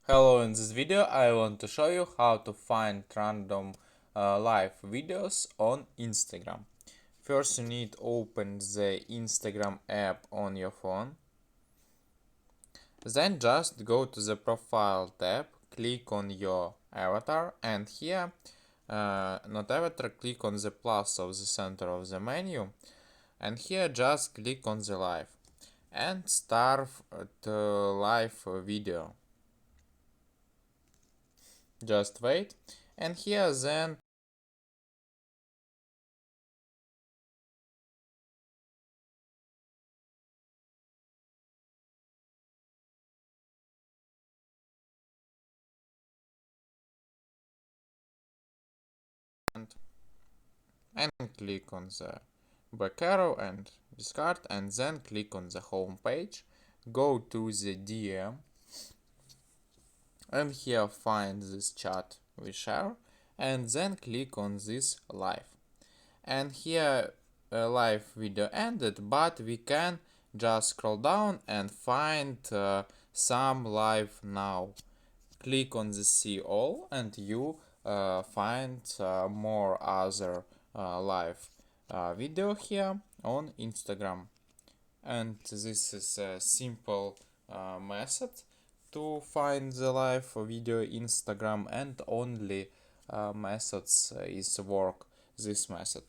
Hello, in this video I want to show you how to find random live videos on Instagram. First you need to open the Instagram app on your phone. Then just go to the profile tab, click on your avatar, and here, not avatar, click on the plus of the center of the menu, and here just click on the live and start live video. Just wait, and here then and click on the back arrow and discard, and then click on the home page, go to the DM, and here find this chat we share, and then click on this live. And here live video ended, but we can just scroll down and find some live now. Click on the see all and you find more other live video here on Instagram. And this is a simple method to find the live video Instagram, and only methods is work this method.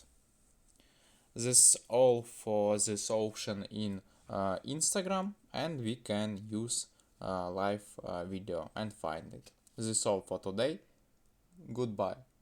This all for this option in Instagram, and we can use live video and find it. This is all for today. Goodbye.